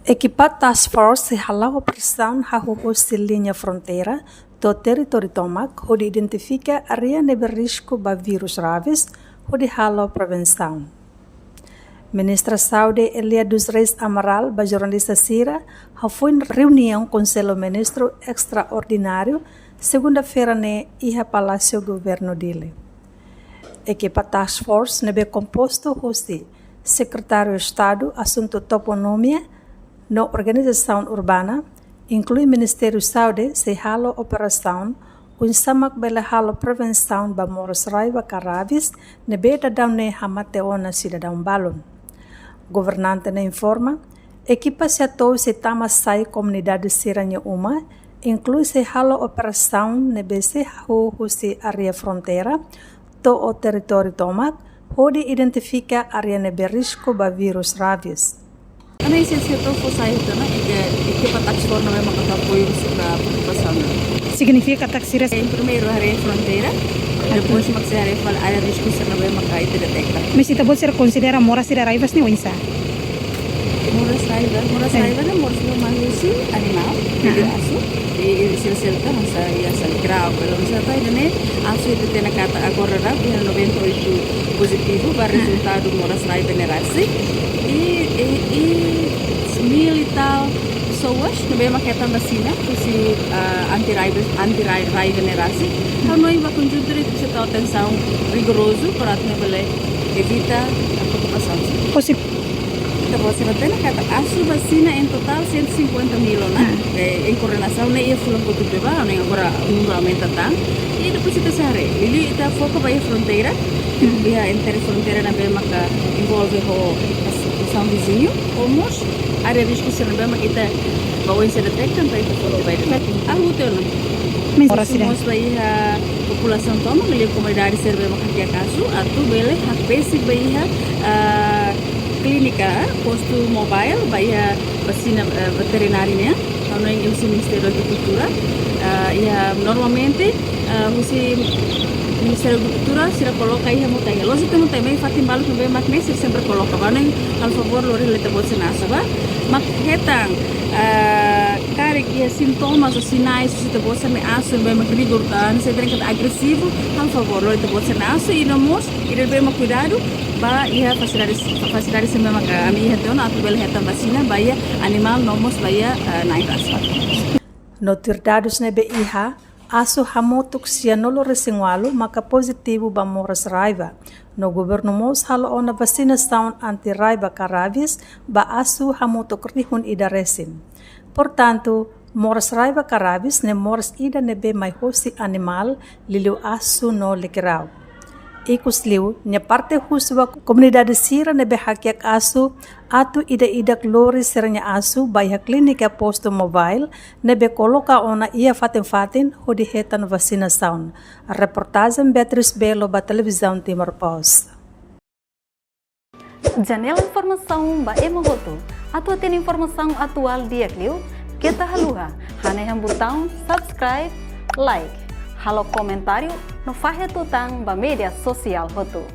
Equipa Task Force halau operação hahupos de linha fronteira do território Tomac, onde identifica área de risco para vírus raves, onde halau prevenção. Ministra Saúde Elia dos Reis Amaral, para jornalista Sira, foi em reunião com o ministro extraordinário, segunda-feira, no Palácio Governo dele. Equipa Task Force nebe composto de Secretário de Estado, Assunto Toponomia, na Organização Urbana, inclui Ministério da Saúde, se halo operação, un samak bela halo prevenção ba moros raiva caravis, nebe dadam ne hamateona cidadão balon. Governante ne informa, equipa se atou se tama sai comunidade siranya uma, inclui se halo operação nebe se se area fronteira, to o território Tomac, onde identifica área nebe risco ba vírus ravis. Ano yung sensitive po sa ito na ikipatak for na may makatapoy sa pagpapasaw na. Significa taxira? Primeiro, hari fronteira, depois magsihari fal área risco sa na may makaitidetecta. Mas ita bot sir considera mora sir raivas ni Winsa? Mora saiba na mora sila manusi animal, hindi aso. Sila sa sa grau, pero sa tayo na aso ito tinakata agora na 98 positivo para resultado mora saiba na rasi. E 1,000 e tal pessoas também maquetam vacina se anti-raiva nerasi. Então nós vamos conjuntar isso com atenção rigoroso para evitar a preocupação. Então você vai ter a sua vacina em total 150 mil, né? Em correlação nem é fulano por tudo bem, nem agora o número aumenta tanto. E depois você sabe, ele está foco para a fronteira, e a interfronteira na bem maca envolve o vizinho, homos, área de risco se não bem kita bawa se detectam para itu foto baik. Ah, betul no. Semua bayi população toma beli komunidade serve makia kasu, atau beli hak basic bayi clínica, posto mobile, bayi vacina veterinária, kalau yang usi Ministério da Agricultura, ya normalmente usi Ministério da Agricultura se coloca aí a montanha. Lógico que não tem bem fatim balu também magnes sempre coloca. Vão al favor lori leta bot senasa ba. Makhetang kare que sintomas ou sinais se te bot me aso bem magrigurtan, se tem que agressivo, al favor lori te bot senasa e namos ir bem cuidado ba ia facilidade se mesmo a minha então atu bel heta vacina ba ia animal nomos ba ia naik asfalt. Notirdados nebe iha aso hamotuk siya nolo resingwalo maka positivo ba moras raiva. No governo mos halo ona vacinação anti-raiva caravis ba aso hamotuk rihun ida resim. Portanto, moras raiva caravis ne moras ida nebe mai hosi animal liliu aso no likirau. Ikusliu, nya parte huswa komunidade sira nebe hakiak aso atu ida lori siranya aso baya klinika posto mobile nebe coloca ona ia fatin hodi hetan vacinação. Reportagem Beatriz Belo ba televisão Timor Post. Janela informação ba emogoto. Atu tem informação atual dia kliu. Kita haluha, haneham botão subscribe, like. Halo komentário no Fahe Tutang ba media sosial hotu.